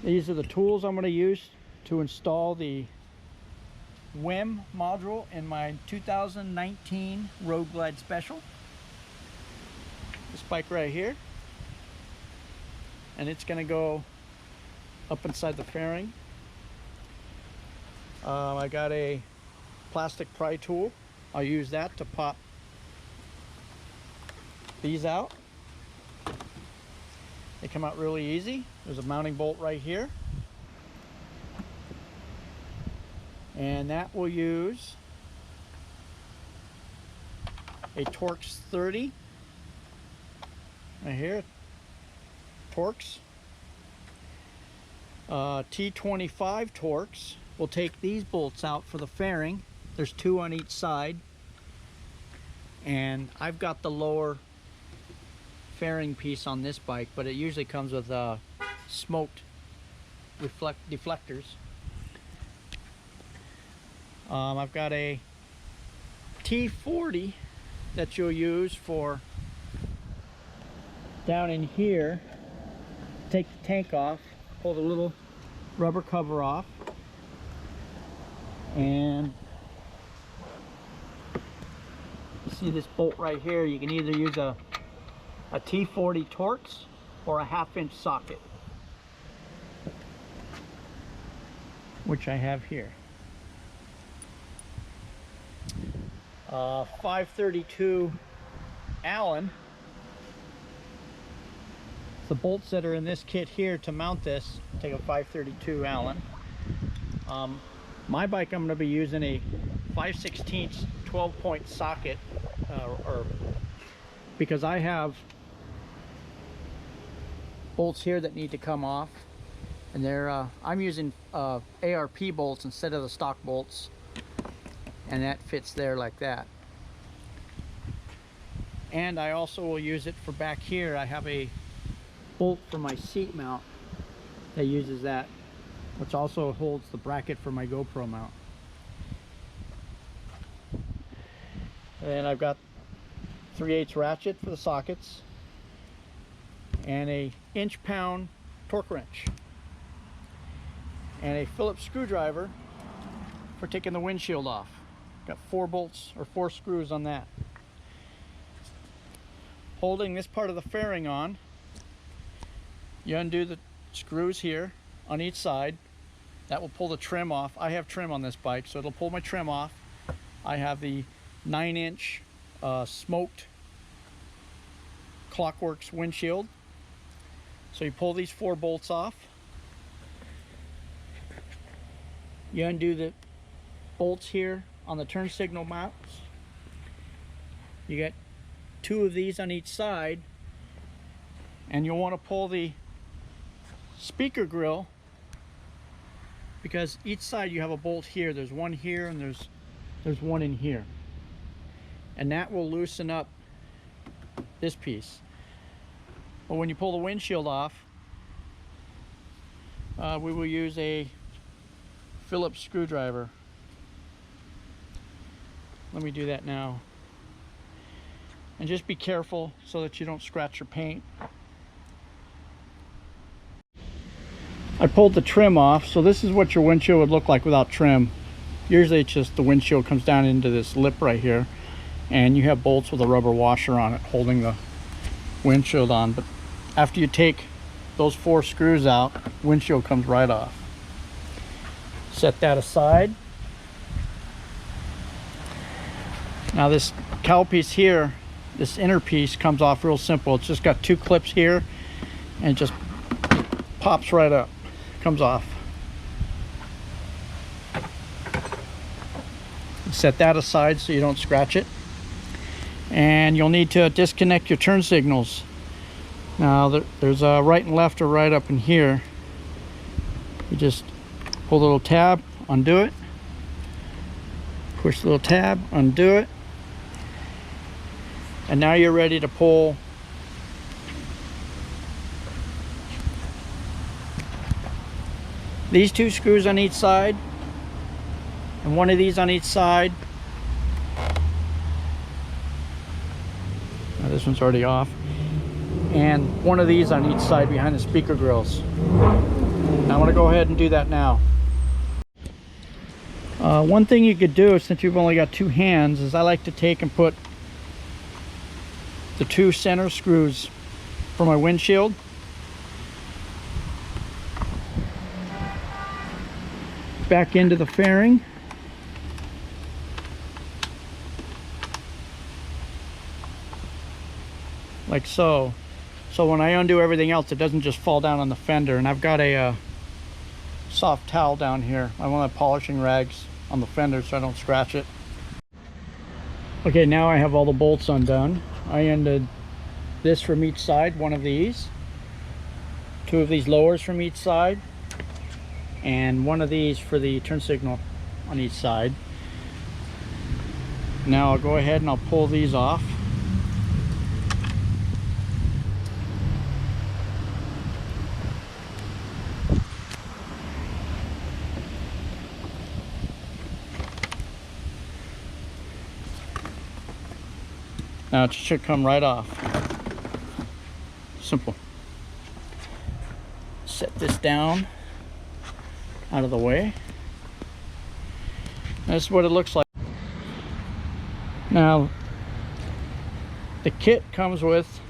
These are the tools I'm going to use to install the WHIM module in my 2019 Road Glide Special. This bike right here, and it's going to go up inside the fairing. I got a plastic pry tool. I'll use that to pop these out. They come out really easy. There's a mounting bolt right here, and that will use a Torx 30 right here. Torx T25 Torx. We'll take these bolts out for the fairing. There's two on each side, and I've got the lower fairing piece on this bike, but it usually comes with smoked deflectors. I've got a T40 that you'll use for down in here. Take the tank off, pull the little rubber cover off, and see this bolt right here. You can either use a T40 Torx or a 1/2-inch socket, which I have here. 532 Allen. The bolts that are in this kit here to mount this take a 532 Allen. My bike, I'm going to be using a 5/16 12-point socket, because I have bolts here that need to come off, and they're I'm using ARP bolts instead of the stock bolts, and that fits there like that. And I also will use it for back here. I have a bolt for my seat mount that uses that, which also holds the bracket for my GoPro mount. And I've got 3/8 ratchet for the sockets, and a inch-pound torque wrench, and a Phillips screwdriver for taking the windshield off. Got 4 bolts or 4 screws on that. Holding this part of the fairing on, you undo the screws here on each side. That will pull the trim off. I have trim on this bike, so it'll pull my trim off. I have the 9-inch smoked Clockworks windshield. So you pull these 4 bolts off. You undo the bolts here on the turn signal mounts. You get 2 of these on each side, and you'll want to pull the speaker grill, because each side you have a bolt here. There's one here, and there's one in here, and that will loosen up this piece. But when you pull the windshield off, we will use a Phillips screwdriver. Let me do that now. And just be careful so that you don't scratch your paint. I pulled the trim off, so this is what your windshield would look like without trim. Usually it's just the windshield comes down into this lip right here, and you have bolts with a rubber washer on it holding the windshield on. But after you take those 4 screws out, windshield comes right off. Set that aside. Now this cowl piece here, this inner piece, comes off real simple. It's just got 2 clips here, and it just pops right up, comes off. Set that aside so you don't scratch it. And you'll need to disconnect your turn signals. Now there's a right and left or right up in here. You just pull the little tab, undo it, push the little tab, undo it, and now you're ready to pull these 2 screws on each side, and 1 of these on each side. Now this one's already off. And 1 of these on each side behind the speaker grills. And I'm going to go ahead and do that now. One thing you could do, since you've only got two hands, is I like to take and put the two center screws for my windshield back into the fairing. Like so. So when I undo everything else, it doesn't just fall down on the fender. And I've got a soft towel down here. I want polishing rags on the fender so I don't scratch it. Okay, now I have all the bolts undone. I undid this from each side, one of these, two of these lowers from each side, and one of these for the turn signal on each side. Now I'll go ahead and I'll pull these off. Now it should come right off. Simple. Set this down out of the way. That's what it looks like. Now the kit comes with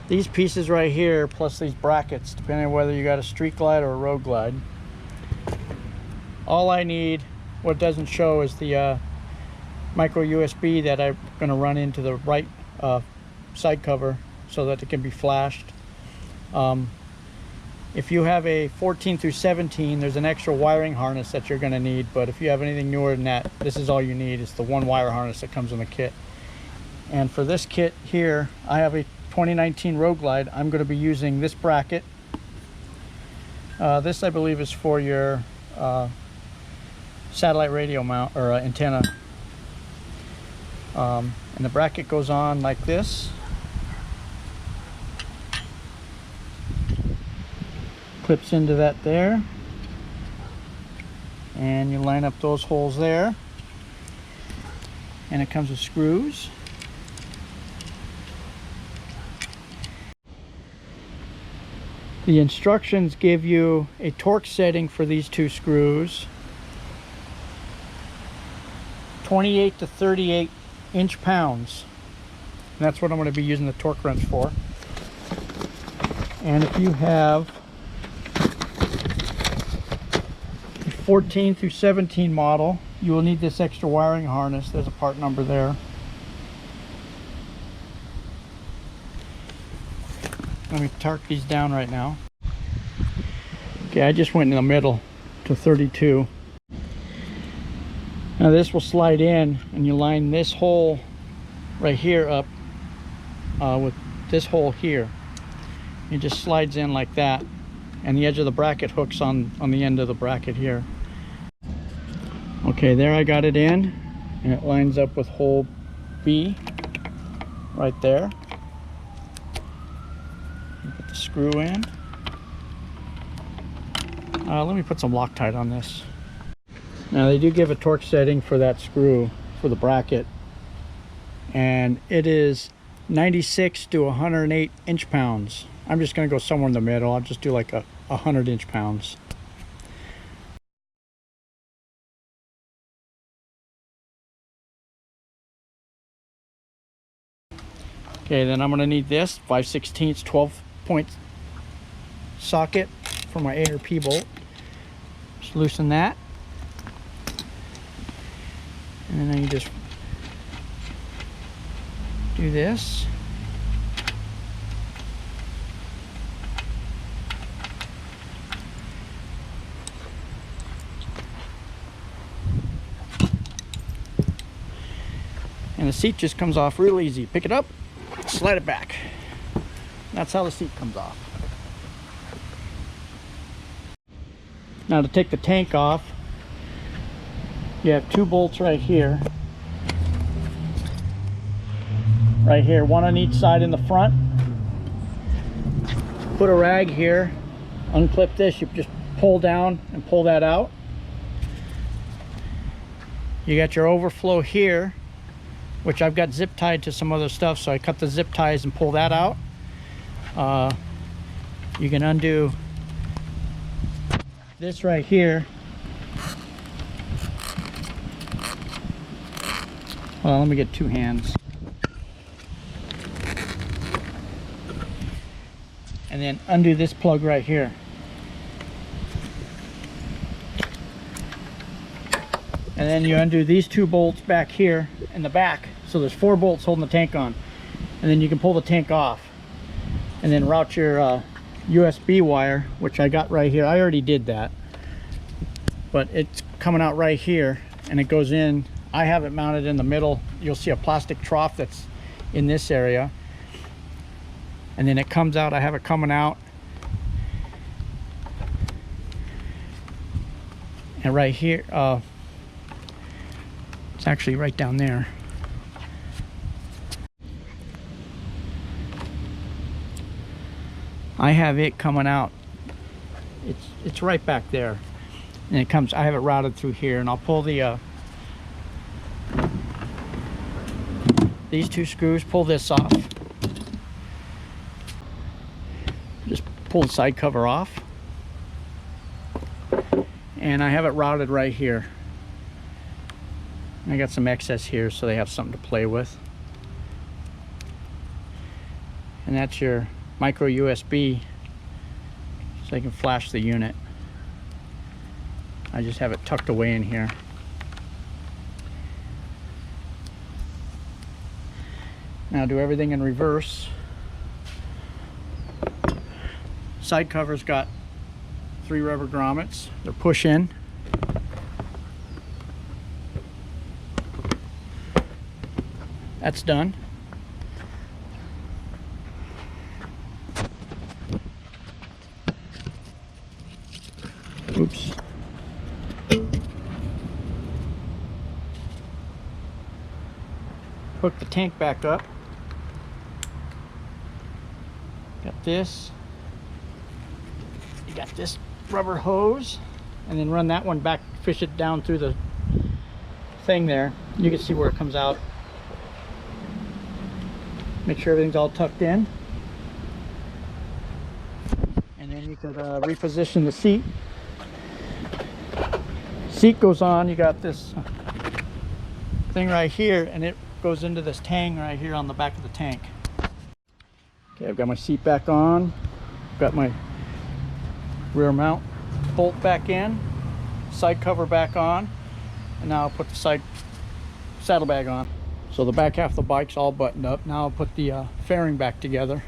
these pieces right here, plus these brackets, depending on whether you got a street glide or a road glide. All I need, what doesn't show, is the micro USB that I'm going to run into the right side cover so that it can be flashed. If you have a 14 through 17, there's an extra wiring harness that you're going to need, but if you have anything newer than that, this is all you need. It's the one wire harness that comes in the kit. And for this kit here, I have a 2019 Road Glide. I'm going to be using this bracket. This, I believe, is for your satellite radio mount or antenna, and the bracket goes on like this, clips into that there, and you line up those holes there, and it comes with screws. The instructions give you a torque setting for these two screws, 28 to 38 inch-pounds. And that's what I'm going to be using the torque wrench for. And if you have a 14 through 17 model, you will need this extra wiring harness. There's a part number there. Let me torque these down right now. Okay, I just went in the middle to 32. Now this will slide in, and you line this hole right here up with this hole here. It just slides in like that, and the edge of the bracket hooks on the end of the bracket here. Okay, there I got it in, and it lines up with hole B right there. Put the screw in. Let me put some Loctite on this. Now they do give a torque setting for that screw for the bracket, and it is 96 to 108 inch-pounds. I'm just going to go somewhere in the middle. I'll just do like 100 inch-pounds. Okay, then I'm going to need this 5/16 12-point socket for my A or P bolt. Just loosen that. And then you just do this. And the seat just comes off real easy. Pick it up, slide it back. That's how the seat comes off. Now to take the tank off, you have two bolts right here. Right here, one on each side in the front. Put a rag here, unclip this, you just pull down and pull that out. You got your overflow here, which I've got zip tied to some other stuff, so I cut the zip ties and pull that out. You can undo this right here. Well, let me get two hands. And then undo this plug right here. And then you undo these two bolts back here in the back. So there's 4 bolts holding the tank on. And then you can pull the tank off. And then route your USB wire, which I got right here. I already did that. But it's coming out right here and it goes in. I have it mounted in the middle. You'll see a plastic trough that's in this area. And then it comes out. I have it coming out. And right here, it's actually right down there. I have it coming out. It's right back there. And it comes, I have it routed through here, and I'll pull the these 2 screws, pull this off. Just pull the side cover off. And I have it routed right here. I got some excess here so they have something to play with. And that's your micro USB, so they can flash the unit. I just have it tucked away in here. Now do everything in reverse. Side cover's got 3 rubber grommets. They're push in. That's done. Oops. Hook the tank back up. Got this. You got this rubber hose, and then run that one back, fish it down through the thing there. You can see where it comes out. Make sure everything's all tucked in. And then you could reposition the seat. Seat goes on, you got this thing right here, and it goes into this tang right here on the back of the tank. Okay, I've got my seat back on, got my rear mount bolt back in, side cover back on, and now I'll put the side saddlebag on. So the back half of the bike's all buttoned up. Now I'll put the fairing back together.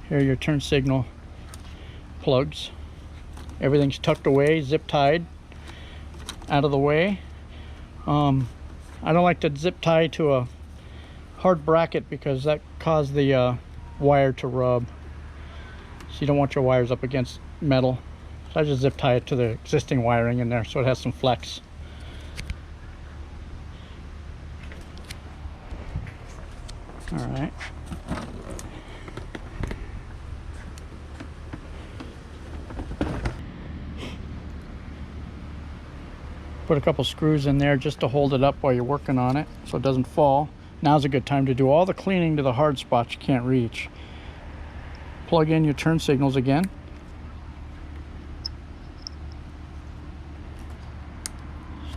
Here are your turn signal plugs. Everything's tucked away, zip tied, out of the way. I don't like to zip tie to a hard bracket because that causes the wire to rub. So you don't want your wires up against metal. So I just zip tie it to the existing wiring in there so it has some flex. All right. Put a couple screws in there just to hold it up while you're working on it so it doesn't fall. Now's a good time to do all the cleaning to the hard spots you can't reach. Plug in your turn signals again.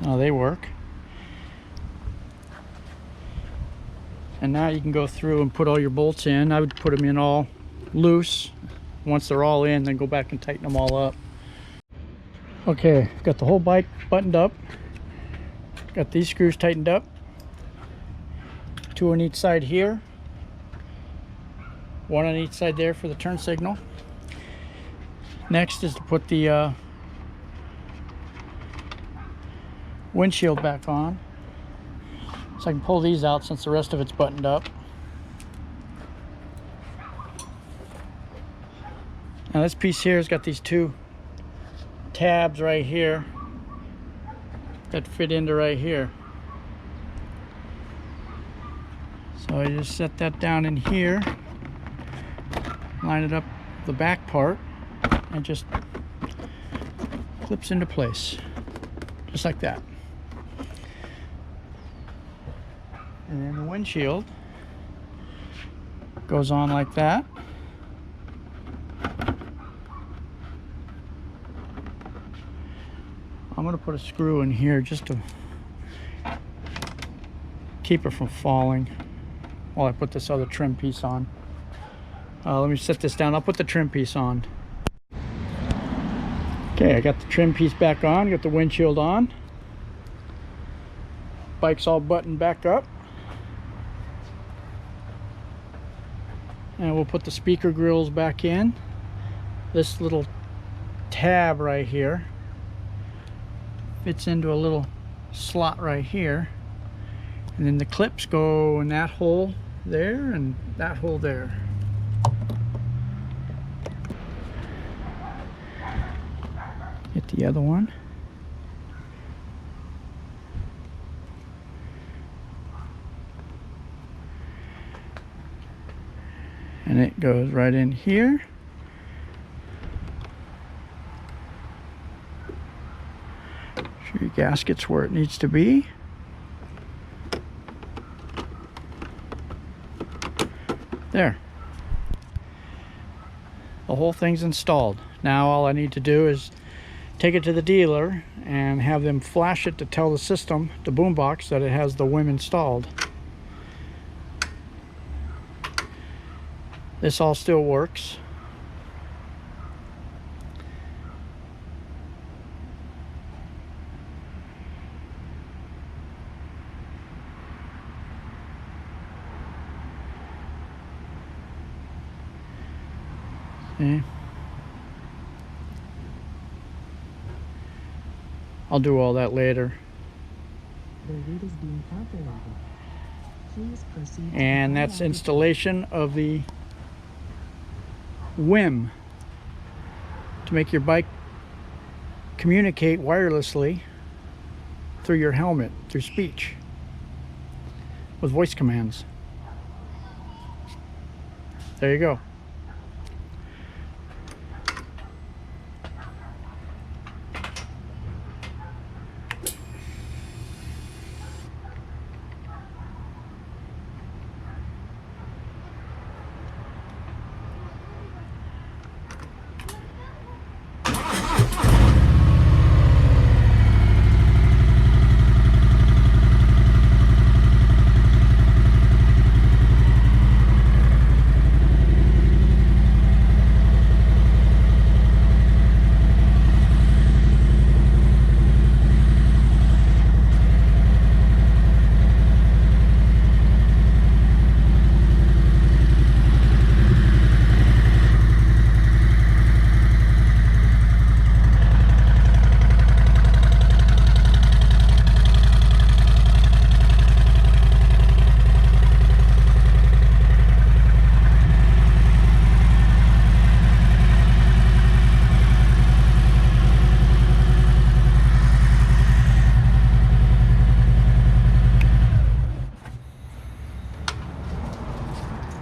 So they work. And now you can go through and put all your bolts in. I would put them in all loose. Once they're all in, then go back and tighten them all up. Okay, I've got the whole bike buttoned up. Got these screws tightened up. 2 on each side here. 1 on each side there for the turn signal. Next is to put the windshield back on. So I can pull these out since the rest of it's buttoned up. Now this piece here has got these 2 tabs right here that fit into right here. So I just set that down in here, line it up the back part, and just clips into place, just like that. And then the windshield goes on like that. I'm going to put a screw in here just to keep it from falling while I put this other trim piece on. Let me set this down. I'll put the trim piece on. Okay, I got the trim piece back on, got the windshield on. Bike's all buttoned back up. And we'll put the speaker grills back in. This little tab right here fits into a little slot right here, and then the clips go in that hole there and that hole there. Get the other one. And it goes right in here. Sure your gasket's where it needs to be. There. The whole thing's installed. Now all I need to do is take it to the dealer and have them flash it to tell the system, the boombox, that it has the WHIM installed. This all still works. See? I'll do all that later. The route is being calculated. Please proceed. And that's installation of the WHIM to make your bike communicate wirelessly through your helmet, through speech, with voice commands. There you go.